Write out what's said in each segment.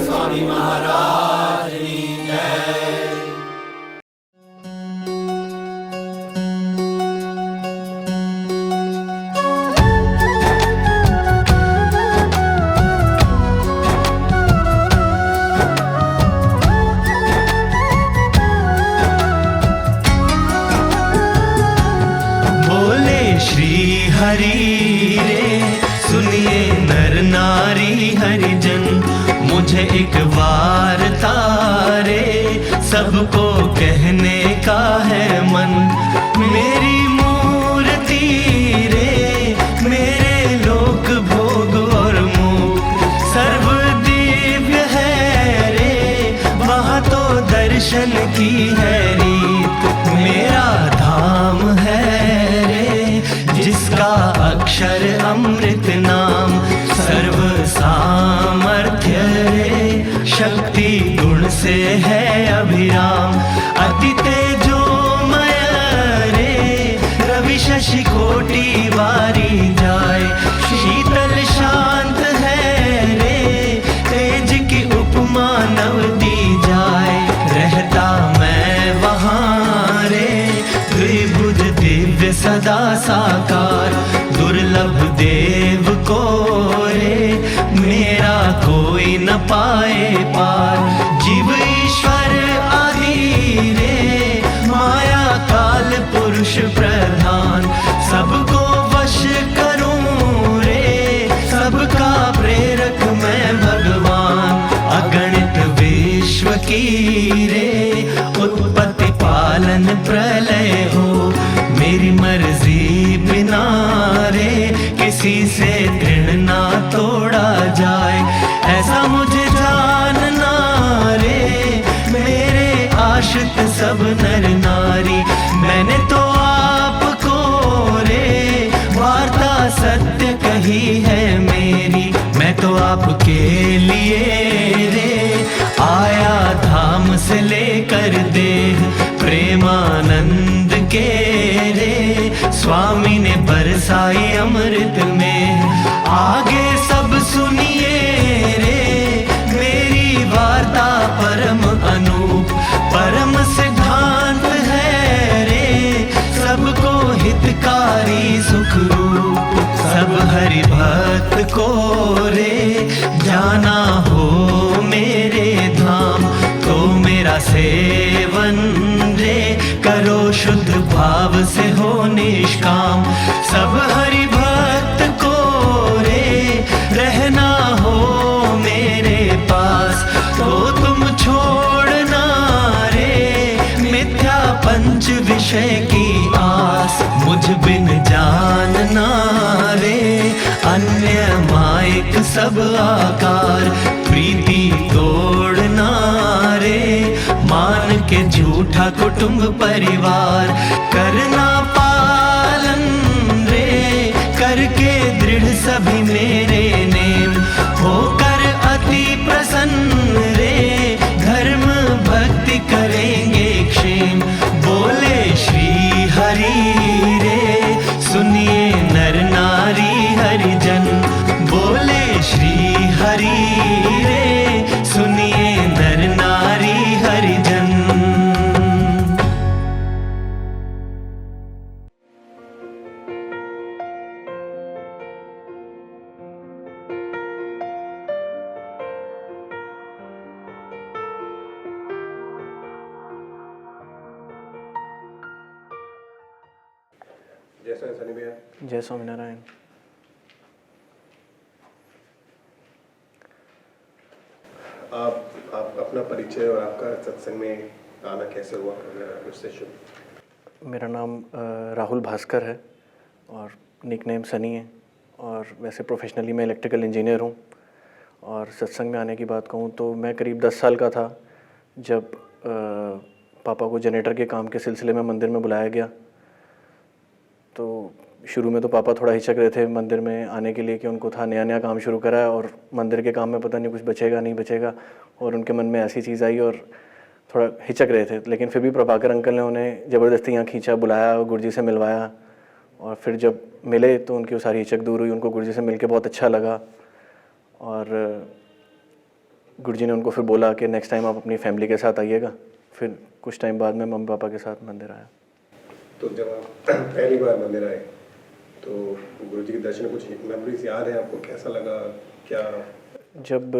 स्वामी महाराज की जय। हरि रे सुनिए नर नारी हरिजन, मुझे एक वार्ता रे सबको कहने का है मन। मेरी मूर्ति रे मेरे लोक भोग और मुख सर्व दिव्य है रे, वहाँ तो दर्शन की है रीत। मेरा धाम है जिसका अक्षर अमृत नाम, सर्व सामर्थ्य रे शक्ति गुण से है अभिराम। अति तेजोमय रे रवि शशि कोटि वारी जाए, शीतल शांत है रे तेज की उपमा नव दी जाए। रहता मैं वहाँ रे द्विभुज दिव्य सदा साकार, दुर्लभ देव को रे मेरा कोई न पाए पार। जीव ईश्वर आदि रे माया काल पुरुष प्रधान, सबको वश करूं रे सबका प्रेरक मैं भगवान। अगणित विश्व की रे उत्पत्ति पालन प्रलय हो, मेरी मर्जी बिना रे किसी से तृण ना तोड़ा जाए। ऐसा मुझे जानना रे मेरे आश्रित सब नर नारी, मैंने तो आपको रे वार्ता सत्य कही है मेरी। मैं तो आपके लिए रे आया धाम से लेकर देह, प्रेमानंद के रे स्वामी ने बरसाई अमृत में। आगे सब सुनिए रे मेरी वार्ता परम अनूप, परम सिद्धांत है रे सबको हितकारी सुख रूप। सब हरि भक्त को रे जाना हो मेरे धाम, तो मेरा सेवन रे करो शुद्ध भाव से हो निष्काम। सब हरि भक्त को रे रहना हो मेरे पास, तो तुम छोड़ना रे मिथ्या पंच विषय की आस। मुझ बिन जानना रे अन्य मायक सब आकार, प्रीति तोड़ना रे मान के झूठा कुटुंब परिवार। करना पालन रे करके दृढ़ सभी मेरे नेम, होकर अति प्रसन्न रे धर्म भक्ति करेंगे क्षेम। बोले श्री हरि रे सुनिए नर नारी हरिजन, बोले श्री हरि रे सुनिए नर नारी हरिजन। जय स्वामी सनी भैया। जय स्वामीनारायण। आप अपना परिचय और आपका सत्संग में आना कैसे हुआ, उससे शुरू। मेरा नाम राहुल भास्कर है और निकनेम सनी है, और वैसे प्रोफेशनली मैं इलेक्ट्रिकल इंजीनियर हूँ। और सत्संग में आने की बात कहूँ तो मैं करीब 10 साल का था जब पापा को जनरेटर के काम के सिलसिले में मंदिर में बुलाया गया। तो शुरू में तो पापा थोड़ा हिचक रहे थे मंदिर में आने के लिए, कि उनको था नया नया काम शुरू करा है और मंदिर के काम में पता नहीं कुछ बचेगा नहीं बचेगा, और उनके मन में ऐसी चीज़ आई और थोड़ा हिचक रहे थे। लेकिन फिर भी प्रभाकर अंकल ने उन्हें ज़बरदस्ती यहाँ खींचा, बुलाया और गुरुजी से मिलवाया, और फिर जब मिले तो उनकी वो सारी हिचक दूर हुई। उनको गुरुजी से मिलके बहुत अच्छा लगा, और गुरुजी ने उनको फिर बोला कि नेक्स्ट टाइम आप अपनी फैमिली के साथ आइएगा। फिर कुछ टाइम बाद में मम्मी पापा के साथ मंदिर आया। तो जब आप पहली बार मंदिर आए तो गुरुजी के दर्शन, कुछ मेमोरीज याद है आपको, कैसा लगा क्या? जब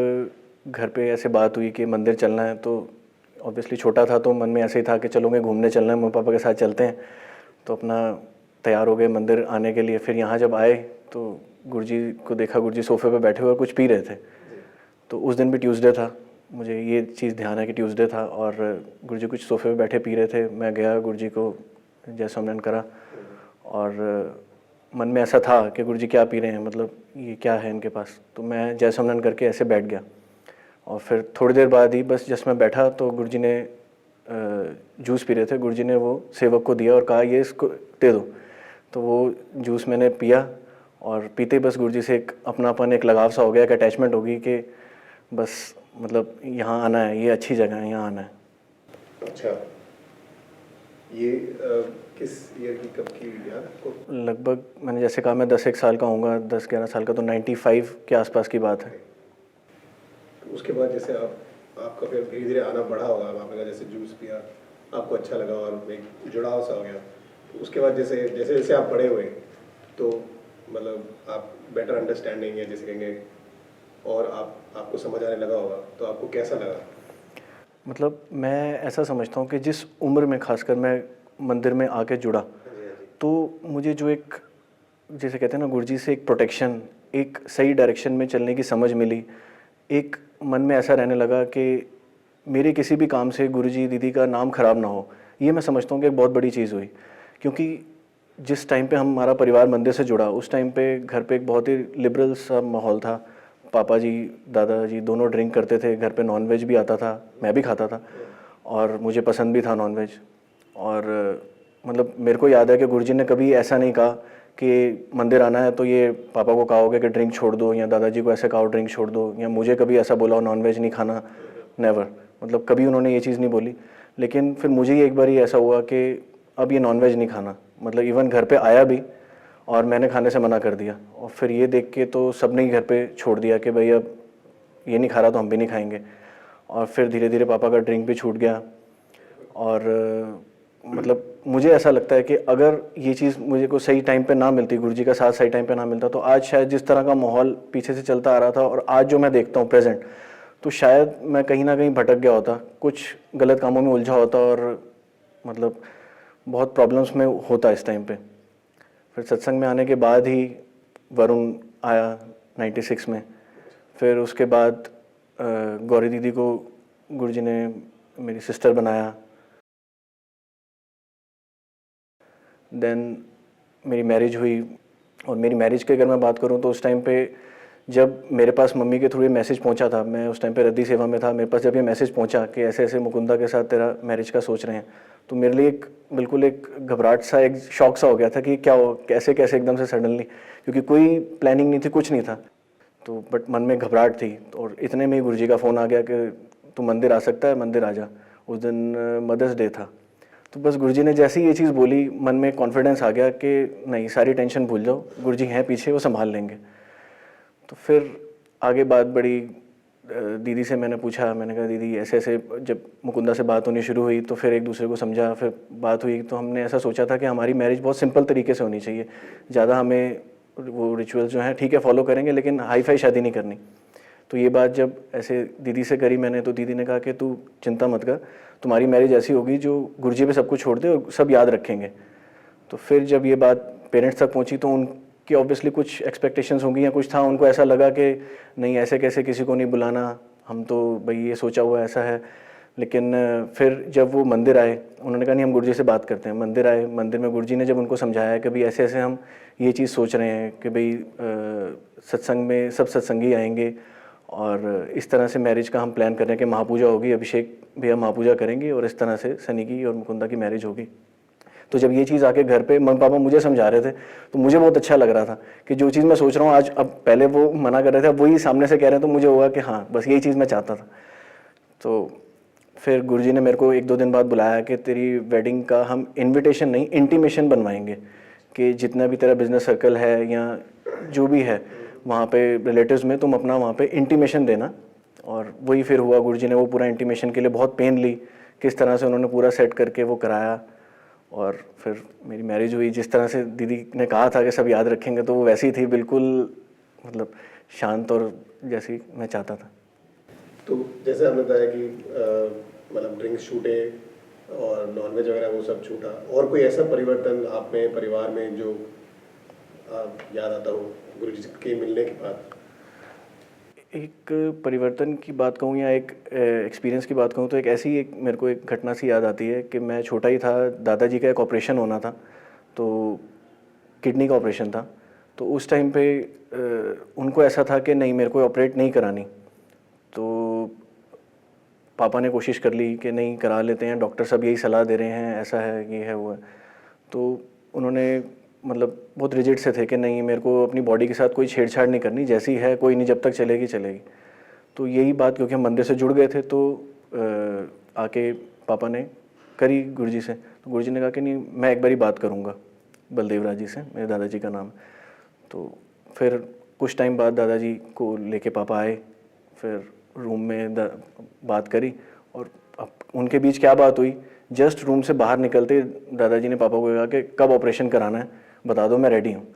घर पे ऐसे बात हुई कि मंदिर चलना है, तो ऑब्वियसली छोटा था तो मन में ऐसे ही था कि चलोगे घूमने चलना है, मम्मी पापा के साथ चलते हैं। तो अपना तैयार हो गए मंदिर आने के लिए। फिर यहाँ जब आए तो गुरुजी को देखा, गुरुजी सोफे पे बैठे हुए कुछ पी रहे थे। तो उस दिन भी ट्यूसडे था, मुझे ये चीज़ ध्यान है कि ट्यूसडे था, और गुरुजी कुछ सोफे पे बैठे पी रहे थे। मैं गया, गुरुजी को जय स्वामिनारायण करा, और मन में ऐसा था कि गुरुजी क्या पी रहे हैं, मतलब ये क्या है इनके पास। तो मैं जय स्वामिनारायण करके ऐसे बैठ गया, और फिर थोड़ी देर बाद ही बस जस्ट मैं बैठा तो गुरुजी ने जूस पी रहे थे, गुरुजी ने वो सेवक को दिया और कहा ये इसको दे दो। तो वो जूस मैंने पिया, और पीते बस गुरुजी से एक अपनापन, एक लगाव सा हो गया, एक अटैचमेंट होगी कि बस मतलब यहाँ आना है, ये अच्छी जगह है, यहाँ आना है। अच्छा, ये किस ईयर की, कब की याद आपको? लगभग मैंने जैसे कहा मैं 10-1 साल का होऊंगा, 10-11 साल का, तो 95 के आसपास की बात है। तो उसके बाद जैसे आपका फिर धीरे धीरे आना बढ़ा होगा, आपने कहा जैसे जूस पिया आपको अच्छा लगा और एक जुड़ाव सा हो गया। तो उसके बाद जैसे जैसे जैसे आप बड़े हुए तो मतलब आप बेटर अंडरस्टैंडिंग है जैसे कहेंगे, और आपको समझ आने लगा होगा, तो आपको कैसा लगा? मतलब मैं ऐसा समझता हूँ कि जिस उम्र में खासकर मैं मंदिर में आके जुड़ा, तो मुझे जो एक, जैसे कहते हैं ना, गुरुजी से एक प्रोटेक्शन, एक सही डायरेक्शन में चलने की समझ मिली। एक मन में ऐसा रहने लगा कि मेरे किसी भी काम से गुरुजी दीदी का नाम ख़राब ना हो। ये मैं समझता हूँ कि एक बहुत बड़ी चीज़ हुई, क्योंकि जिस टाइम पे हमारा परिवार मंदिर से जुड़ा, उस टाइम पे घर पे एक बहुत ही लिबरल सा माहौल था। पापा जी, दादाजी दोनों ड्रिंक करते थे, घर पे नॉनवेज भी आता था, मैं भी खाता था, और मुझे पसंद भी था नॉनवेज। और मतलब मेरे को याद है कि गुरुजी ने कभी ऐसा नहीं कहा कि मंदिर आना है तो ये पापा को कहा होगा कि ड्रिंक छोड़ दो, या दादाजी को ऐसे कहा ड्रिंक छोड़ दो, या मुझे कभी ऐसा बोला हो नॉनवेज नहीं खाना, नेवर। मतलब कभी उन्होंने ये चीज़ नहीं बोली। लेकिन फिर मुझे ही एक बार ही ऐसा हुआ कि अब ये नॉनवेज नहीं खाना, मतलब इवन घर पे आया भी और मैंने खाने से मना कर दिया। और फिर ये देख के तो सब ने ही घर पे छोड़ दिया कि भाई अब ये नहीं खा रहा तो हम भी नहीं खाएंगे। और फिर धीरे धीरे पापा का ड्रिंक भी छूट गया। और मतलब मुझे ऐसा लगता है कि अगर ये चीज़ मुझे को सही टाइम पे ना मिलती, गुरुजी का साथ सही टाइम पे ना मिलता, तो आज शायद जिस तरह का माहौल पीछे से चलता आ रहा था और आज जो मैं देखता हूँ प्रेजेंट, तो शायद मैं कहीं ना कहीं भटक गया होता, कुछ गलत कामों में उलझा होता, और मतलब बहुत प्रॉब्लम्स में होता इस टाइम पे। फिर सत्संग में आने के बाद ही वरुण आया 96 में। फिर उसके बाद गौरी दीदी को गुरुजी ने मेरी सिस्टर बनाया। देन मेरी मैरिज हुई, और मेरी मैरिज की अगर मैं बात करूं तो उस टाइम पे जब मेरे पास मम्मी के थ्रू ये मैसेज पहुंचा था, मैं उस टाइम पे रद्दी सेवा में था, मेरे पास जब ये मैसेज पहुंचा कि ऐसे ऐसे मुकुंदा के साथ तेरा मैरिज का सोच रहे हैं, तो मेरे लिए एक बिल्कुल एक घबराहट सा, एक शौक सा हो गया था कि क्या हो, कैसे कैसे एकदम से सडनली, क्योंकि कोई प्लानिंग नहीं थी, कुछ नहीं था। तो बट मन में घबराहट थी, और इतने में ही गुरुजी का फ़ोन आ गया कि तू मंदिर आ सकता है, मंदिर आ जा। उस दिन मदर्स डे था। तो बस गुरुजी ने जैसे ही ये चीज़ बोली, मन में कॉन्फिडेंस आ गया कि नहीं, सारी टेंशन भूल जाओ, गुरुजी हैं पीछे, वो संभाल लेंगे। तो फिर आगे बात बढ़ी, दीदी से मैंने पूछा, मैंने कहा दीदी ऐसे ऐसे, जब मुकुंदा से बात होनी शुरू हुई तो फिर एक दूसरे को समझा, फिर बात हुई, तो हमने ऐसा सोचा था कि हमारी मैरिज बहुत सिंपल तरीके से होनी चाहिए, ज़्यादा हमें वो रिचुअल्स जो हैं ठीक है फॉलो करेंगे, लेकिन हाई फाई शादी नहीं करनी। तो ये बात जब ऐसे दीदी से करी मैंने, तो दीदी ने कहा कि तू चिंता मत कर, तुम्हारी मैरिज ऐसी होगी जो गुरुजी पे सब कुछ छोड़ दे और सब याद रखेंगे। तो फिर जब ये बात पेरेंट्स तक पहुंची तो उनकी ऑब्वियसली कुछ एक्सपेक्टेशंस होंगी या कुछ था, उनको ऐसा लगा कि नहीं ऐसे कैसे किसी को नहीं बुलाना, हम तो भाई ये सोचा हुआ ऐसा है। लेकिन फिर जब वो मंदिर आए, उन्होंने कहा नहीं हम गुरुजी से बात करते हैं। मंदिर आए, मंदिर में गुरुजी ने जब उनको समझाया कि भाई ऐसे ऐसे हम ये चीज़ सोच रहे हैं कि भाई सत्संग में सब सत्संगी आएंगे, और इस तरह से मैरिज का हम प्लान कर रहे हैं कि महापूजा होगी, अभिषेक भैया महापूजा करेंगे, और इस तरह से सनी की और मुकुंदा की मैरिज होगी। तो जब ये चीज़ आके घर पे मम्मी पापा मुझे समझा रहे थे तो मुझे बहुत अच्छा लग रहा था कि जो चीज़ मैं सोच रहा हूँ आज, अब पहले वो मना कर रहे थे, अब वही सामने से कह रहे हैं, तो मुझे हुआ कि हाँ बस यही चीज़ मैं चाहता था। तो फिर गुरुजी ने मेरे को 1-2 दिन बाद बुलाया कि तेरी वेडिंग का हम इनविटेशन नहीं, इंटीमेशन बनवाएंगे कि जितना भी तेरा बिजनेस सर्कल है या जो भी है वहाँ पे रिलेटिव्स में, तुम अपना वहाँ पे इंटीमेशन देना। और वही फिर हुआ, गुरुजी ने वो पूरा इंटीमेशन के लिए बहुत पेन ली, किस तरह से उन्होंने पूरा सेट करके वो कराया, और फिर मेरी मैरिज हुई। जिस तरह से दीदी ने कहा था कि सब याद रखेंगे, तो वो वैसी थी बिल्कुल, मतलब शांत और जैसी मैं चाहता था। तो जैसे आपने बताया कि मतलब ड्रिंक्स छूटे और नॉनवेज वगैरह वो सब छूटा, और कोई ऐसा परिवर्तन आप में परिवार में जो याद आता हो गुरुजी के मिलने के बाद? एक परिवर्तन की बात कहूँ या एक एक्सपीरियंस की बात कहूँ तो एक ऐसी एक मेरे को एक घटना सी याद आती है कि मैं छोटा ही था, दादाजी का एक ऑपरेशन होना था, तो किडनी का ऑपरेशन था। तो उस टाइम पे उनको ऐसा था कि नहीं, मेरे को ऑपरेट नहीं करानी। तो पापा ने कोशिश कर ली कि नहीं करा लेते हैं, डॉक्टर सब यही सलाह दे रहे हैं, ऐसा है, ये है, वो है। तो उन्होंने मतलब बहुत रिजिड से थे कि नहीं, मेरे को अपनी बॉडी के साथ कोई छेड़छाड़ नहीं करनी, जैसी है कोई नहीं, जब तक चलेगी चलेगी। तो यही बात क्योंकि हम मंदिर से जुड़ गए थे, तो आके पापा ने करी गुरुजी से। तो गुरुजी ने कहा कि नहीं, मैं एक बारी बात करूँगा बलदेव राज जी से, मेरे दादाजी का नाम। तो फिर कुछ टाइम बाद दादाजी को लेके पापा आए, फिर रूम में बात करी, और अब उनके बीच क्या बात हुई, जस्ट रूम से बाहर निकलते दादाजी ने पापा को कहा कि कब ऑपरेशन कराना है बता दो, मैं रेडी हूँ।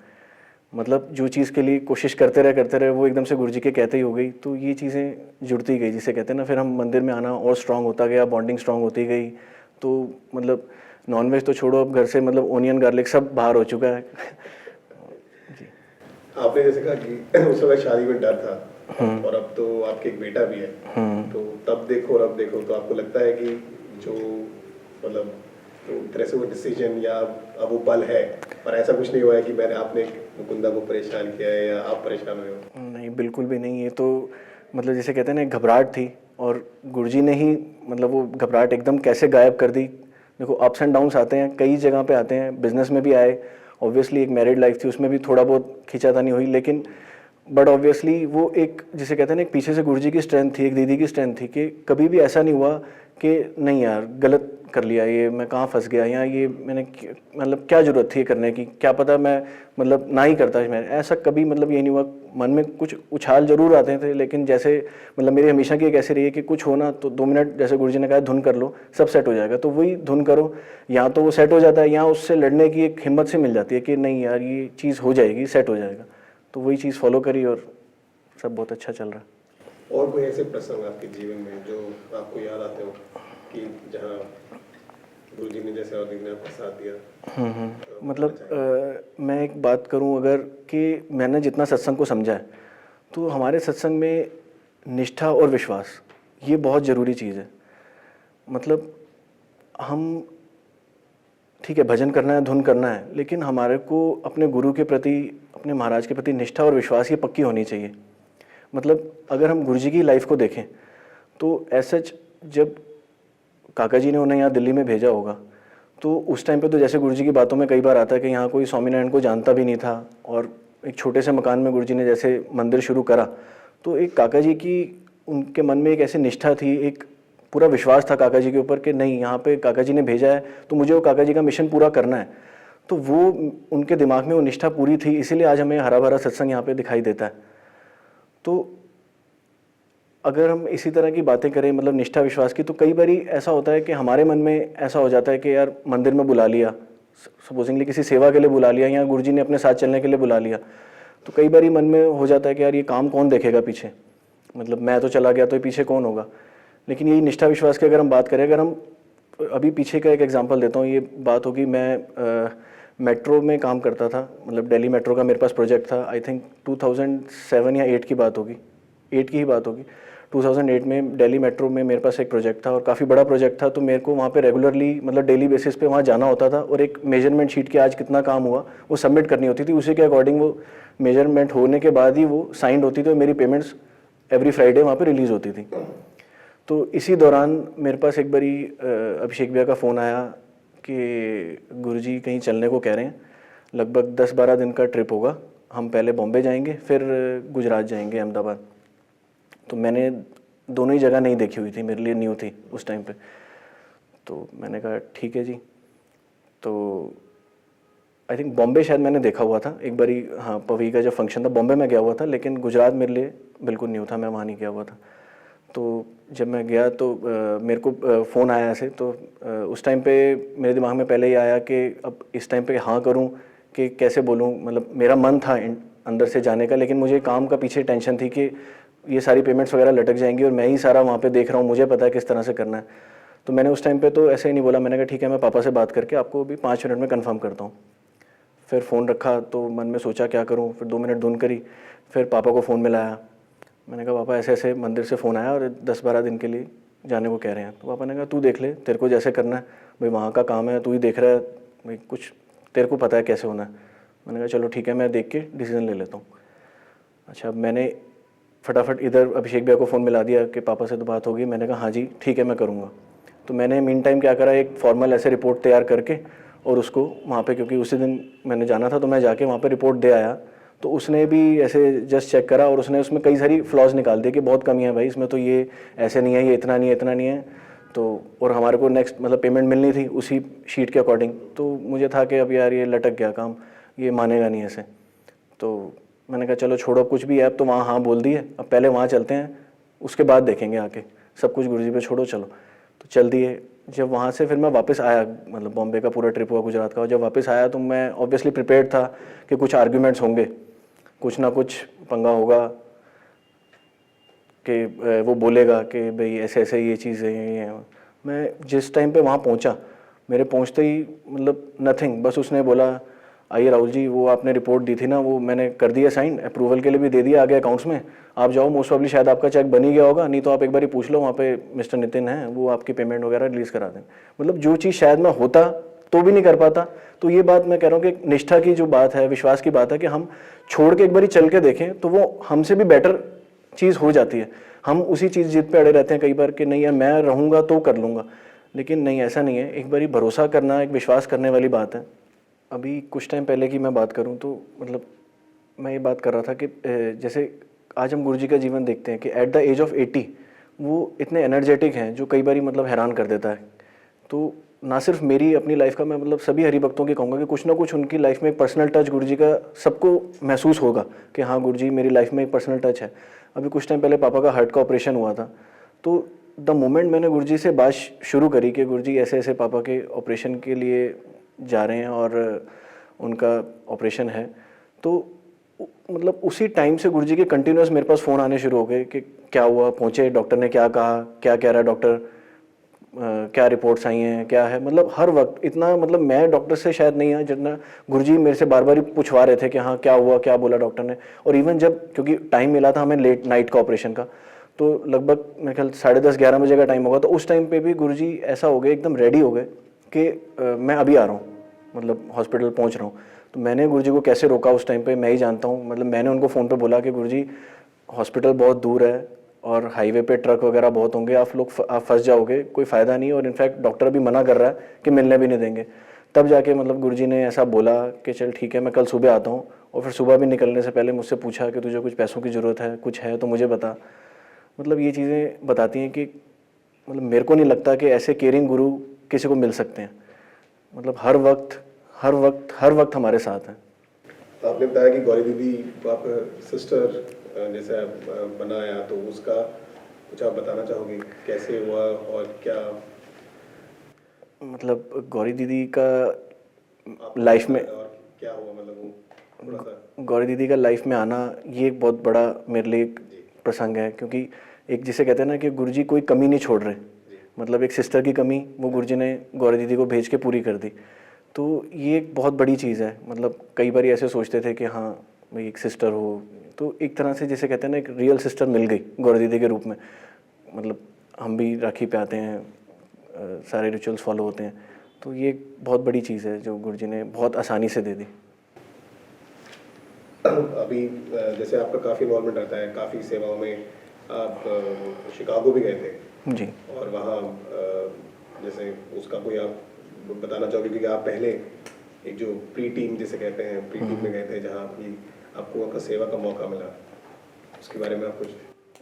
मतलब जो चीज़ के लिए कोशिश करते रहे वो एकदम से गुरुजी के कहते ही हो गई। तो ये चीज़ें जुड़ती गई, जिसे कहते हैं ना, फिर हम मंदिर में आना और स्ट्रांग होता गया, बॉन्डिंग स्ट्रांग होती गई। तो मतलब नॉनवेज तो छोड़ो, अब घर से मतलब ओनियन गार्लिक सब बाहर हो चुका है। जी। आपने जैसे कहा कि उस समय शादी में डर था, और अब तो आपके एक बेटा भी है, तो तब देखो और अब देखो, तो आपको लगता है कि जो मतलब तो तरह से वो डिसीजन या अब वो पल है, और ऐसा कुछ नहीं हुआ है कि मैंने आपने मुकुंदा को परेशान किया है या आप परेशान हुए हो? नहीं, बिल्कुल भी नहीं। ये तो मतलब जैसे कहते हैं ना, घबराहट थी, और गुरुजी ने ही मतलब वो घबराहट एकदम कैसे गायब कर दी। देखो, अप्स एंड डाउन्स आते हैं, कई जगह पे आते हैं, बिजनेस में भी आए, ऑब्वियसली एक मैरिड लाइफ थी, उसमें भी थोड़ा बहुत खींचातानी हुई, लेकिन बट ऑब्वियसली वो एक, जिसे कहते हैं ना, एक पीछे से गुरुजी की स्ट्रेंथ थी, एक दीदी की स्ट्रेंथ थी, कि कभी भी ऐसा नहीं हुआ कि नहीं यार गलत कर लिया, ये मैं कहाँ फंस गया, या ये मैंने मतलब क्या ज़रूरत थी करने की, क्या पता मैं मतलब ना ही करता। मैं ऐसा कभी मतलब ये नहीं हुआ। मन में कुछ उछाल जरूर आते थे, लेकिन जैसे मतलब मेरी हमेशा की एक ऐसी रही है कि कुछ होना तो 2 मिनट, जैसे गुरुजी ने कहा धुन कर लो, सब सेट हो जाएगा, तो वही धुन करो, या तो वो सेट हो जाता है, या उससे लड़ने की एक हिम्मत से मिल जाती है कि नहीं यार ये चीज़ हो जाएगी, सेट हो जाएगा। तो वही चीज़ फॉलो करी और सब बहुत अच्छा चल रहा है। और कोई ऐसे प्रसंग आपके जीवन में जो आपको याद आते हो कि जहाँ गुरुजी ने जैसे और दीदी ने आपका साथ दिया? मतलब मैं एक बात करूं अगर, कि मैंने जितना सत्संग को समझा है, तो हमारे सत्संग में निष्ठा और विश्वास ये बहुत ज़रूरी चीज़ है। मतलब हम ठीक है, भजन करना है, धुन करना है, लेकिन हमारे को अपने गुरु के प्रति, अपने महाराज के प्रति निष्ठा और विश्वास ये पक्की होनी चाहिए। मतलब अगर हम गुरुजी की लाइफ को देखें तो ऐसा, जब काका जी ने उन्हें यहाँ दिल्ली में भेजा होगा, तो उस टाइम पे तो जैसे गुरुजी की बातों में कई बार आता है कि यहाँ कोई स्वामीनारायण को जानता भी नहीं था, और एक छोटे से मकान में गुरुजी ने जैसे मंदिर शुरू करा, तो एक काका जी की, उनके मन में एक ऐसी निष्ठा थी, एक पूरा विश्वास था काका जी के ऊपर कि नहीं, यहाँ पे काका जी ने भेजा है तो मुझे वो काका जी का मिशन पूरा करना है। तो वो उनके दिमाग में वो निष्ठा पूरी थी, इसीलिए आज हमें हरा भरा सत्संग यहाँ पे दिखाई देता है। तो अगर हम इसी तरह की बातें करें, मतलब निष्ठा विश्वास की, तो कई बार ऐसा होता है कि हमारे मन में ऐसा हो जाता है कि यार मंदिर में बुला लिया, सपोजिंगली किसी सेवा के लिए बुला लिया, या गुरुजी ने अपने साथ चलने के लिए बुला लिया, तो कई बार मन में हो जाता है कि यार ये काम कौन देखेगा पीछे, मतलब मैं तो चला गया तो पीछे कौन होगा। लेकिन यही निष्ठा विश्वास की अगर हम बात करें, अगर हम अभी पीछे का एक एग्जांपल देता हूँ, ये बात होगी, मैं मेट्रो में काम करता था, मतलब दिल्ली मेट्रो का मेरे पास प्रोजेक्ट था। आई थिंक 2007 या 8 की बात होगी, 8 की ही बात होगी। 2008 में दिल्ली मेट्रो में मेरे पास एक प्रोजेक्ट था, और काफ़ी बड़ा प्रोजेक्ट था, तो मेरे को वहाँ पे रेगुलरली, मतलब डेली बेसिस पे वहाँ जाना होता था, और एक मेजरमेंट शीट की आज कितना काम हुआ वो सबमिट करनी होती थी। उसी के अकॉर्डिंग वो मेजरमेंट होने के बाद ही वो साइंड होती थी, और मेरी पेमेंट्स एवरी फ्राइडे वहाँ पर रिलीज़ होती थी। तो इसी दौरान मेरे पास एक बारी अभिषेक भैया का फ़ोन आया कि गुरुजी कहीं चलने को कह रहे हैं, लगभग 10-12 दिन का ट्रिप होगा, हम पहले बॉम्बे जाएंगे फिर गुजरात जाएंगे, अहमदाबाद। तो मैंने दोनों ही जगह नहीं देखी हुई थी, मेरे लिए न्यू थी उस टाइम पे। तो मैंने कहा ठीक है जी। तो आई थिंक बॉम्बे शायद मैंने देखा हुआ था एक बारी, हाँ पवी का जब फंक्शन था बॉम्बे में गया हुआ था, लेकिन गुजरात मेरे लिए बिल्कुल न्यू था, मैं वहाँ नहीं गया हुआ था। तो जब मैं गया तो मेरे को फ़ोन आया ऐसे, तो उस टाइम पे मेरे दिमाग में पहले ही आया कि अब इस टाइम पे हाँ करूँ कि कैसे बोलूँ। मतलब मेरा मन था अंदर से जाने का, लेकिन मुझे काम का पीछे टेंशन थी कि ये सारी पेमेंट्स वगैरह लटक जाएंगी और मैं ही सारा वहाँ पे देख रहा हूँ, मुझे पता है किस तरह से करना है। तो मैंने उस टाइम पे तो ऐसे ही नहीं बोला, मैंने कहा ठीक है मैं पापा से बात करके आपको अभी 5 मिनट में कंफर्म करता हूँ। फिर फ़ोन रखा तो मन में सोचा क्या करूँ, फिर 2 मिनट धुन करी, फिर पापा को फ़ोन मिलाया। मैंने कहा पापा ऐसे ऐसे मंदिर से फ़ोन आया और 10-12 दिन के लिए जाने को कह रहे हैं। तो पापा ने कहा तू देख ले, तेरे को जैसे करना है भाई, वहाँ का काम है, तू ही देख रहा है भाई, कुछ तेरे को पता है कैसे होना है। मैंने कहा चलो ठीक है, मैं देख के डिसीज़न ले लेता हूँ। अच्छा, मैंने फटाफट इधर अभिषेक भैया को फ़ोन मिला दिया कि पापा से तो बात होगी। मैंने कहा हाँ जी ठीक है मैं करूँगा। तो मैंने मीन टाइम क्या करा, एक फॉर्मल ऐसे रिपोर्ट तैयार करके और उसको वहाँ पे, क्योंकि उसी दिन मैंने जाना था, तो मैं जाके वहाँ पे रिपोर्ट दे आया। तो उसने भी ऐसे जस्ट चेक करा और उसने उसमें कई सारी फ्लॉज निकाल दिए कि बहुत कमी है भाई इसमें, तो ये ऐसे नहीं है, ये इतना नहीं है, इतना नहीं है। तो और हमारे को नेक्स्ट मतलब पेमेंट मिलनी थी उसी शीट के अकॉर्डिंग। तो मुझे था कि अब यार ये लटक गया काम, ये मानेगा नहीं ऐसे। तो मैंने कहा चलो छोड़ो, कुछ भी है अब तो वहाँ हाँ बोल दी है, अब पहले वहाँ चलते हैं, उसके बाद देखेंगे आके, सब कुछ गुरुजी पे छोड़ो चलो। तो चल दिए। जब वहाँ से फिर मैं वापस आया, मतलब बॉम्बे का पूरा ट्रिप हुआ, गुजरात का, और जब वापस आया तो मैं ऑब्वियसली प्रिपेयर्ड था कि कुछ आर्ग्यूमेंट्स होंगे, कुछ ना कुछ पंगा होगा कि वो बोलेगा कि भाई ऐसे ऐसे ये चीज़ें हैं। मैं जिस टाइम पे वहाँ पहुँचा, मेरे पहुँचते ही मतलब नथिंग, बस उसने बोला आइए राहुल जी, वो आपने रिपोर्ट दी थी ना, वो मैंने कर दिया साइन, अप्रूवल के लिए भी दे दिया, आ गया अकाउंट्स में, आप जाओ, मोस्ट प्रॉब्ली शायद आपका चेक बन ही गया होगा, नहीं तो आप एक बार ही पूछ लो, वहाँ पे मिस्टर नितिन हैं, वो आपकी पेमेंट वगैरह रिलीज़ करा दें। मतलब जो चीज़ शायद मैं होता तो भी नहीं कर पाता। तो ये बात मैं कह रहा हूँ कि निष्ठा की जो बात है, विश्वास की बात है, कि हम छोड़ के एक बार चल के देखें तो वो हमसे भी बेटर चीज़ हो जाती है। हम उसी चीज़ जिद पे अड़े रहते हैं कई बार कि नहीं यार मैं रहूँगा तो कर लूँगा, लेकिन नहीं, ऐसा नहीं है। एक बार भरोसा करना एक विश्वास करने वाली बात है। अभी कुछ टाइम पहले की मैं बात करूं तो मतलब मैं ये बात कर रहा था कि जैसे आज हम गुरुजी का जीवन देखते हैं कि एट द एज ऑफ 80 वो इतने एनर्जेटिक हैं जो कई बार मतलब हैरान कर देता है। तो ना सिर्फ मेरी अपनी लाइफ का, मैं मतलब सभी हरिभक्तों की कहूँगा कि कुछ ना कुछ उनकी लाइफ में एक पर्सनल टच गुरुजी का सबको महसूस होगा कि हाँ गुरुजी मेरी लाइफ में एक पर्सनल टच है। अभी कुछ टाइम पहले पापा का हार्ट का ऑपरेशन हुआ था, तो द मोमेंट मैंने गुरुजी से बात शुरू करी कि गुरुजी ऐसे ऐसे पापा के ऑपरेशन के लिए जा रहे हैं और उनका ऑपरेशन है, तो मतलब उसी टाइम से गुरुजी के कंटिन्यूस मेरे पास फ़ोन आने शुरू हो गए कि क्या हुआ, पहुँचे, डॉक्टर ने क्या कहा, क्या कह रहा है डॉक्टर, क्या रिपोर्ट्स आई हैं, क्या है। मतलब हर वक्त इतना, मतलब मैं डॉक्टर से शायद नहीं है जितना गुरुजी मेरे से बार बार ही पूछवा रहे थे कि हाँ क्या हुआ, क्या बोला डॉक्टर ने। और इवन जब, क्योंकि टाइम मिला था हमें लेट नाइट का ऑपरेशन का, तो लगभग मेरे ख्याल 10:30-11 बजे का टाइम होगा, तो उस टाइम पे भी गुरुजी ऐसा हो गए, एकदम रेडी हो गए कि मैं अभी आ रहा हूँ, मतलब हॉस्पिटल पहुँच रहा हूँ। तो मैंने गुरुजी को कैसे रोका उस टाइम पे मैं ही जानता हूँ। मतलब मैंने उनको फ़ोन पे बोला कि गुरुजी हॉस्पिटल बहुत दूर है और हाईवे पे ट्रक वगैरह बहुत होंगे, आप फंस जाओगे, कोई फ़ायदा नहीं, और इनफैक्ट डॉक्टर भी मना कर रहा है कि मिलने भी नहीं देंगे। तब जाके मतलब गुरुजी ने ऐसा बोला कि चल ठीक है मैं कल सुबह आता हूँ। और फिर सुबह भी निकलने से पहले मुझसे पूछा कि तुझे कुछ पैसों की ज़रूरत है, कुछ है तो मुझे बता। मतलब ये चीज़ें बताती हैं कि मतलब मेरे को नहीं लगता कि ऐसे केयरिंग गुरु किसी को मिल सकते हैं। मतलब हर वक्त हमारे साथ हैं। आपने बताया कि गौरी दीदी आप सिस्टर जैसे बनाया, तो उसका कुछ आप बताना चाहोगे कैसे हुआ और क्या? मतलब गौरी दीदी का लाइफ में, और क्या हुआ, मतलब वो थोड़ा सा गौरी दीदी का लाइफ में आना ये एक बहुत बड़ा मेरे लिए एक प्रसंग है, क्योंकि एक जिसे कहते हैं ना कि गुरुजी कोई कमी नहीं छोड़ रहे। मतलब एक सिस्टर की कमी वो गुरुजी ने गौरी दीदी को भेज के पूरी कर दी। तो ये एक बहुत बड़ी चीज़ है। मतलब कई बार ऐसे सोचते थे कि हाँ भाई एक सिस्टर हो, तो एक तरह से जिसे कहते हैं ना एक रियल सिस्टर मिल गई गौरी दीदी के रूप में। मतलब हम भी राखी पे आते हैं, सारे रिचुअल्स फॉलो होते हैं, तो ये एक बहुत बड़ी चीज़ है जो गुरुजी ने बहुत आसानी से दे दी। अभी जैसे आपका काफ़ी इन्वॉल्वमेंट रहता है, काफ़ी सेवाओं में आप शिकागो भी गए थे जी। और वहाँ जैसे उसका कोई आप बताना चाहोगे, क्योंकि आप पहले एक जो प्री टीम जिसे कहते हैं, प्री टीम में गए थे जहाँ आपको वहाँ का सेवा का मौका मिला, उसके बारे में आप कुछ?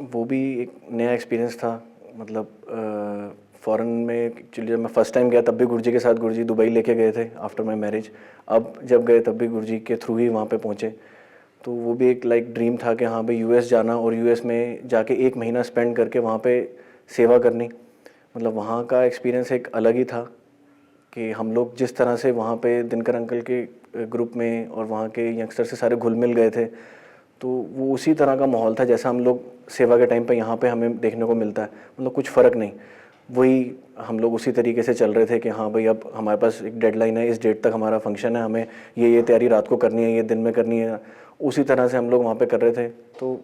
वो भी एक नया एक्सपीरियंस था। मतलब फ़ॉरेन में एक्चुअली जब मैं फ़र्स्ट टाइम गया तब भी गुरुजी के साथ, गुरुजी दुबई लेके गए थे आफ्टर माई मैरिज। अब जब गए तब भी गुरुजी के थ्रू ही वहाँ पे पहुँचे। तो वो भी एक लाइक ड्रीम था कि हाँ भाई यूएस जाना और यूएस में जाके 1 महीना स्पेंड करके वहाँ पे सेवा करनी। मतलब वहाँ का एक्सपीरियंस एक अलग ही था कि हम लोग जिस तरह से वहाँ पे दिनकर अंकल के ग्रुप में और वहाँ के यंगस्टर से सारे घुल मिल गए थे, तो वो उसी तरह का माहौल था जैसा हम लोग सेवा के टाइम पे यहाँ पे हमें देखने को मिलता है। मतलब कुछ फ़र्क नहीं, वही हम लोग उसी तरीके से चल रहे थे कि हाँ भाई अब हमारे पास एक डेडलाइन है, इस डेट तक हमारा फंक्शन है, हमें ये तैयारी रात को करनी है, ये दिन में करनी है। उसी तरह से हम लोग वहाँ पे कर रहे थे। तो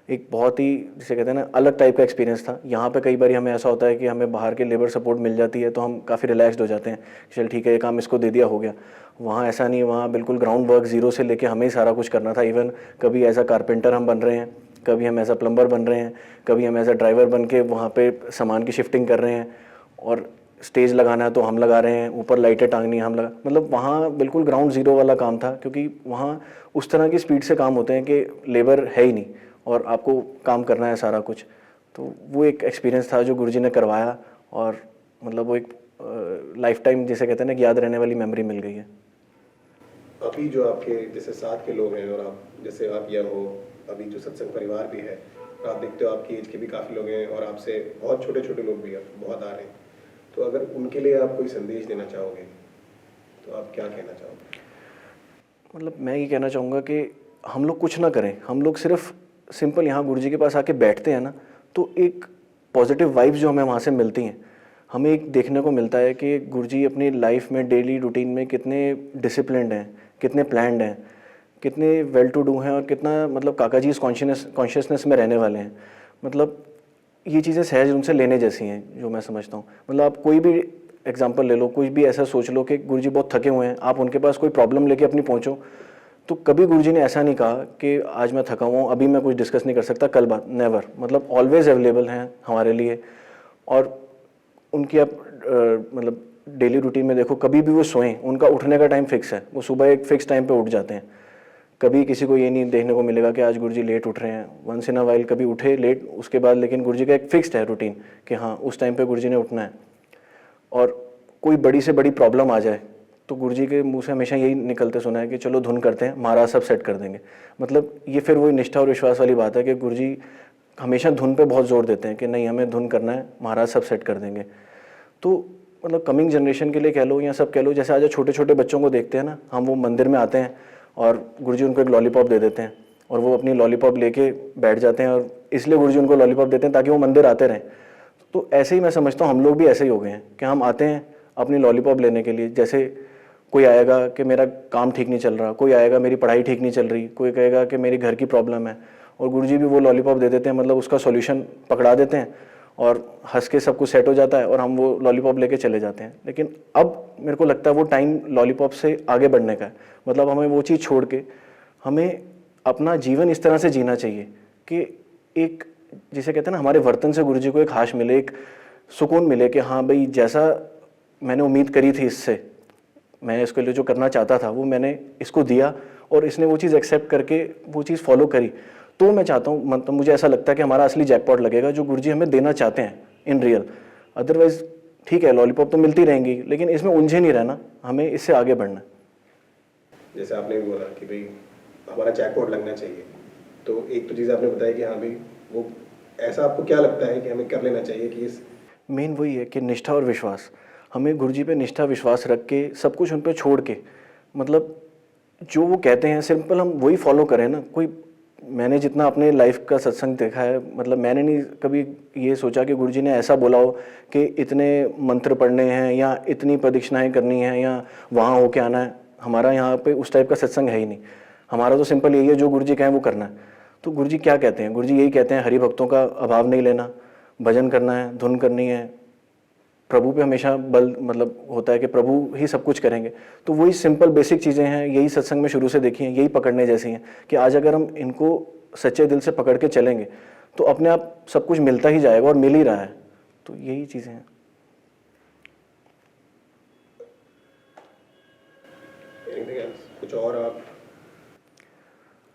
एक बहुत ही जिसे कहते हैं ना अलग टाइप का एक्सपीरियंस था। यहाँ पे कई बार हमें ऐसा होता है कि हमें बाहर के लेबर सपोर्ट मिल जाती है तो हम काफ़ी रिलैक्सड हो जाते हैं, चल ठीक है ये काम इसको दे दिया हो गया। वहाँ ऐसा नहीं है, वहाँ बिल्कुल ग्राउंड वर्क ज़ीरो से लेके हमें ही सारा कुछ करना था। इवन कभी एज अ कारपेंटर हम बन रहे हैं, कभी हम एज अ प्लम्बर बन रहे हैं, कभी हम एज अ ड्राइवर बन के वहाँ पे सामान की शिफ्टिंग कर रहे हैं, और स्टेज लगाना है तो हम लगा रहे हैं, ऊपर लाइटें टांगनी है हम लगा। मतलब वहाँ बिल्कुल ग्राउंड ज़ीरो वाला काम था, क्योंकि वहाँ उस तरह की स्पीड से काम होते हैं कि लेबर है ही नहीं और आपको काम करना है सारा कुछ। तो वो एक एक्सपीरियंस था जो गुरुजी ने करवाया, और मतलब वो एक लाइफ टाइम जिसे कहते हैं ना याद रहने वाली मेमोरी मिल गई है। अभी जो आपके जैसे साथ के लोग हैं और आप जैसे आप यंग हो, अभी जो सत्संग परिवार भी है, आप देखते हो आपकी एज के भी काफ़ी लोग हैं और आपसे बहुत छोटे छोटे लोग भी बहुत आ रहे हैं, तो अगर उनके लिए आप कोई संदेश देना चाहोगे तो आप क्या कहना चाहोगे? मतलब मैं ये कहना चाहूँगा कि हम लोग कुछ ना करें, हम लोग सिर्फ सिंपल यहाँ गुरुजी के पास आके बैठते हैं ना, तो एक पॉजिटिव वाइब्स जो हमें वहाँ से मिलती हैं, हमें एक देखने को मिलता है कि गुरुजी अपनी लाइफ में डेली रूटीन में कितने डिसिप्लिन्ड हैं, कितने प्लान्ड हैं, कितने वेल टू डू हैं, और कितना मतलब काका जी इस कॉन्शियसनेस में रहने वाले हैं। मतलब ये चीज़ें सहज उनसे लेने जैसी हैं जो मैं समझता हूँ। मतलब आप कोई भी एग्जांपल ले लो, कुछ भी ऐसा सोच लो कि गुरुजी बहुत थके हुए हैं, आप उनके पास कोई प्रॉब्लम लेके अपनी पहुँचो, तो कभी गुरुजी ने ऐसा नहीं कहा कि आज मैं थका हुआ हूँ, अभी मैं कुछ डिस्कस नहीं कर सकता, कल बात, नेवर। मतलब ऑलवेज अवेलेबल हैं हमारे लिए। और उनकी आप मतलब डेली रूटीन में देखो, कभी भी वो सोएं, उनका उठने का टाइम फिक्स है, वो सुबह एक फ़िक्स टाइम पे उठ जाते हैं। कभी किसी को ये नहीं देखने को मिलेगा कि आज गुरुजी लेट उठ रहे हैं। वंस इन अ वाइल कभी उठे लेट, उसके बाद लेकिन गुरुजी का एक फिक्स्ड है रूटीन कि हाँ उस टाइम पे गुरुजी ने उठना है। और कोई बड़ी से बड़ी प्रॉब्लम आ जाए तो गुरुजी के मुंह से हमेशा यही निकलते सुना है कि चलो धुन करते हैं, महाराज सब सेट कर देंगे। मतलब ये फिर वही निष्ठा और विश्वास वाली बात है कि गुरुजी हमेशा धुन पे बहुत जोर देते हैं कि नहीं हमें धुन करना है, महाराज सब सेट कर देंगे। तो मतलब कमिंग जनरेशन के लिए कह लो या सब कह लो, जैसे आज छोटे छोटे बच्चों को देखते हैं ना, हम वो मंदिर में आते हैं और गुरुजी उनको एक लॉलीपॉप दे देते हैं और वो अपनी लॉलीपॉप लेके बैठ जाते हैं, और इसलिए गुरुजी उनको लॉलीपॉप देते हैं ताकि वो मंदिर आते रहें। तो ऐसे ही मैं समझता हूँ हम लोग भी ऐसे ही हो गए हैं कि हम आते हैं अपनी लॉलीपॉप लेने के लिए। जैसे कोई आएगा कि मेरा काम ठीक नहीं चल रहा, कोई आएगा मेरी पढ़ाई ठीक नहीं चल रही, कोई कहेगा कि मेरी घर की प्रॉब्लम है, और गुरुजी भी वो लॉलीपॉप दे देते हैं, मतलब उसका सॉल्यूशन पकड़ा देते हैं और हंस के सब कुछ सेट हो जाता है और हम वो लॉलीपॉप लेके चले जाते हैं। लेकिन अब मेरे को लगता है वो टाइम लॉलीपॉप से आगे बढ़ने का है। मतलब हमें वो चीज़ छोड़ के हमें अपना जीवन इस तरह से जीना चाहिए कि एक जिसे कहते हैं ना हमारे वर्तन से गुरुजी को एक हाश मिले, एक सुकून मिले कि हाँ भाई जैसा मैंने उम्मीद करी थी इससे, मैं इसके लिए जो करना चाहता था वो मैंने इसको दिया और इसने वो चीज़ एक्सेप्ट करके वो चीज़ फॉलो करी। तो मैं चाहता हूँ, मतलब मुझे ऐसा लगता है कि हमारा असली जैकपॉट लगेगा जो गुरुजी हमें देना चाहते हैं इन रियल। अदरवाइज ठीक है लॉलीपॉप तो मिलती रहेंगी, लेकिन इसमें उलझे नहीं रहना, हमें इससे आगे बढ़ना। जैसे आपने भी बोला कि भाई हमारा जैकपॉट लगना चाहिए, तो एक तो चीज़ आपने बताई कि हाँ भाई वो ऐसा आपको क्या लगता है कि हमें कर लेना चाहिए कि इस मेन वही है कि निष्ठा और विश्वास, हमें गुरुजी पे निष्ठा विश्वास रख के सब कुछ उन पे छोड़ के, मतलब जो वो कहते हैं सिंपल हम वही फॉलो करें ना। कोई मैंने जितना अपने लाइफ का सत्संग देखा है, मतलब मैंने नहीं कभी ये सोचा कि गुरुजी ने ऐसा बोला हो कि इतने मंत्र पढ़ने हैं या इतनी प्रदक्षिणाएं करनी है या वहाँ होके आना है। हमारा यहाँ पे उस टाइप का सत्संग है ही नहीं। हमारा तो सिंपल यही है जो गुरुजी कहें वो करना है। तो गुरुजी क्या कहते हैं? गुरुजी यही कहते हैं हरि भक्तों का अभाव नहीं लेना, भजन करना है, धुन करनी है, प्रभु पे हमेशा बल मतलब होता है कि प्रभु ही सब कुछ करेंगे। तो वही सिंपल बेसिक चीज़ें हैं, यही सत्संग में शुरू से देखी हैं, यही पकड़ने जैसी हैं कि आज अगर हम इनको सच्चे दिल से पकड़ के चलेंगे तो अपने आप सब कुछ मिलता ही जाएगा और मिल ही रहा है। तो यही चीज़ें हैं। एनीथिंग एल्स, कुछ और आप?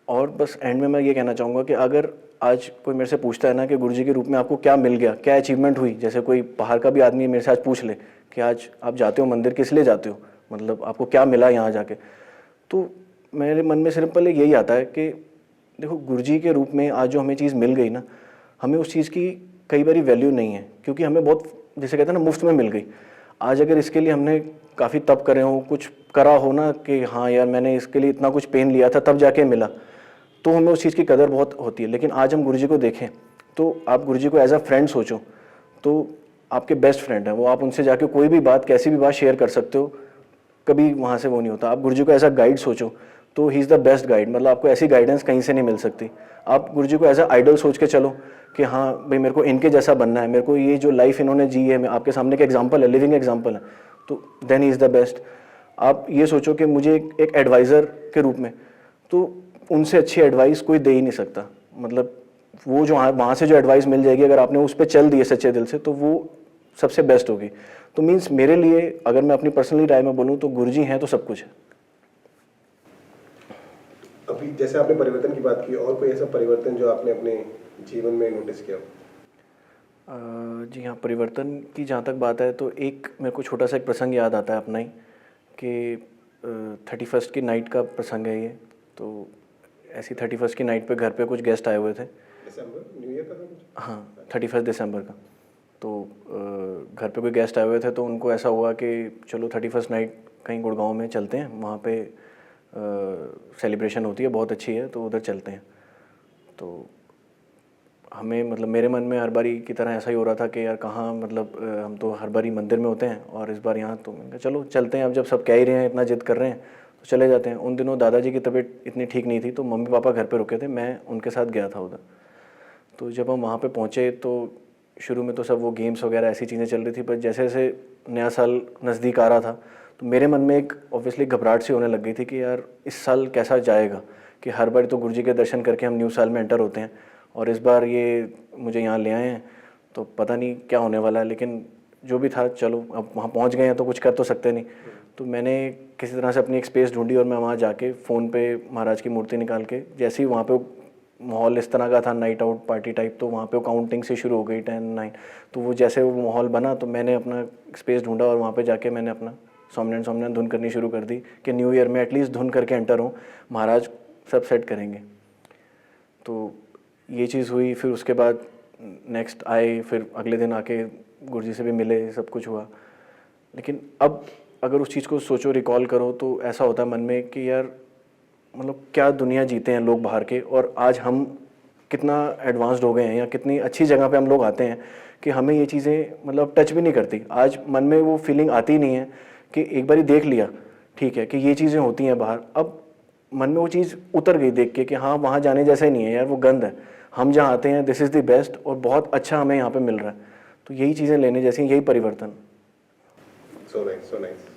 और बस एंड में मैं ये कहना चाहूँगा कि अगर आज कोई मेरे से पूछता है ना कि गुरुजी के रूप में आपको क्या मिल गया, क्या अचीवमेंट हुई, जैसे कोई बाहर का भी आदमी मेरे से आज पूछ ले कि आज आप जाते हो मंदिर, किस लिए जाते हो, मतलब आपको क्या मिला यहाँ जाके, तो मेरे मन में सिंपल यही आता है कि देखो गुरुजी के रूप में आज जो हमें चीज़ मिल गई ना, हमें उस चीज़ की कई बार वैल्यू नहीं है, क्योंकि हमें बहुत, जैसे कहते हैं ना, मुफ्त में मिल गई। आज अगर इसके लिए हमने काफ़ी तप करे हो, कुछ करा हो ना कि हाँ यार मैंने इसके लिए इतना कुछ पेन लिया था तब जाके मिला, तो हमें उस चीज़ की कदर बहुत होती है। लेकिन आज हम गुरुजी को देखें तो आप गुरुजी को एज अ फ्रेंड सोचो तो आपके बेस्ट फ्रेंड है वो, आप उनसे जाके कोई भी बात, कैसी भी बात शेयर कर सकते हो, कभी वहाँ से वो नहीं होता। आप गुरुजी को एज अ गाइड सोचो तो ही इज़ द बेस्ट गाइड, मतलब आपको ऐसी गाइडेंस कहीं से नहीं मिल सकती। आप गुरुजी को एज अ आइडल सोच के चलो कि हाँ भाई मेरे को इनके जैसा बनना है, मेरे को ये जो लाइफ इन्होंने जी है, मैं आपके सामने एक एग्जाम्पल है, लिविंग एग्जाम्पल है, तो then he is the best. आप ये सोचो कि मुझे एक एडवाइज़र के रूप में, तो उनसे अच्छी एडवाइस कोई दे ही नहीं सकता। मतलब वो जो वहाँ से जो एडवाइस मिल जाएगी, अगर आपने उस पर चल दिए सच्चे दिल से, तो वो सबसे बेस्ट होगी। तो मीन्स मेरे लिए अगर मैं अपनी पर्सनली राय में बोलूँ तो गुरुजी हैं तो सब कुछ है। अभी जैसे आपने परिवर्तन की बात की, और कोई ऐसा परिवर्तन जो आपने अपने जीवन में नोटिस किया? जी हाँ, परिवर्तन की जहाँ तक बात है तो एक मेरे को छोटा सा एक प्रसंग याद आता है अपना ही, कि 31st की नाइट का प्रसंग है ये। तो ऐसी 31st की नाइट पे घर पे कुछ गेस्ट आए हुए थे। दिसंबर, न्यू ईयर का था कुछ? हाँ, 31 दिसंबर का। तो घर पे कोई गेस्ट आए हुए थे, तो उनको ऐसा हुआ कि चलो 31st नाइट कहीं गुड़गांव में चलते हैं, वहाँ पे सेलिब्रेशन होती है, बहुत अच्छी है, तो उधर चलते हैं। तो हमें, मतलब मेरे मन में हर बारी की तरह ऐसा ही हो रहा था कि यार कहाँ, मतलब हम तो हर बारी मंदिर में होते हैं और इस बार यहाँ, तो मैंने कहा चलो चलते हैं, अब जब सब कह ही रहे हैं, इतना जिद कर रहे हैं तो चले जाते हैं। उन दिनों दादाजी की तबीयत इतनी ठीक नहीं थी, तो मम्मी पापा घर पे रुके थे, मैं उनके साथ गया था उधर। तो जब हम वहाँ पे पहुँचे तो शुरू में तो सब वो गेम्स वगैरह ऐसी चीज़ें चल रही थी, पर जैसे जैसे नया साल नज़दीक आ रहा था तो मेरे मन में एक ऑब्वियसली घबराहट सी होने लग गई थी कि यार इस साल कैसा जाएगा, कि हर बार तो गुरुजी के दर्शन करके हम न्यू साल में एंटर होते हैं और इस बार ये मुझे यहाँ ले आए हैं, तो पता नहीं क्या होने वाला है। लेकिन जो भी था, चलो अब वहाँ पहुँच गए हैं तो कुछ कर तो सकते नहीं। तो मैंने किसी तरह से अपनी एक स्पेस ढूंढी और मैं वहाँ जाके फ़ोन पे महाराज की मूर्ति निकाल के, जैसे ही वहाँ पे माहौल इस तरह का था, नाइट आउट पार्टी टाइप, तो वहाँ पे काउंटिंग से शुरू हो गई 10, 9। तो वो जैसे वो माहौल बना तो मैंने अपना स्पेस ढूंढा और वहाँ पे जाके मैंने अपना सोमनारायण धुन करनी शुरू कर दी कि न्यू ईयर में एटलीस्ट धुन करके एंटर हूँ, महाराज सब सेट करेंगे। तो ये चीज़ हुई। फिर उसके बाद नेक्स्ट आए, फिर अगले दिन आके गुरुजी से भी मिले, सब कुछ हुआ। लेकिन अब अगर उस चीज़ को सोचो, रिकॉल करो, तो ऐसा होता है मन में कि यार मतलब क्या दुनिया जीते हैं लोग बाहर के, और आज हम कितना एडवांस्ड हो गए हैं या कितनी अच्छी जगह पे हम लोग आते हैं कि हमें ये चीज़ें मतलब टच भी नहीं करती। आज मन में वो फीलिंग आती नहीं है कि एक बारी देख लिया, ठीक है, कि ये चीज़ें होती हैं बाहर, अब मन में वो चीज़ उतर गई देख के कि हाँ वहाँ जाने जैसा ही नहीं है यार, वो गंद है। हम जहाँ आते हैं दिस इज़ द बेस्ट, और बहुत अच्छा हमें यहाँ पे मिल रहा है। तो यही चीज़ें लेने जैसी, यही परिवर्तन। So nice, so nice.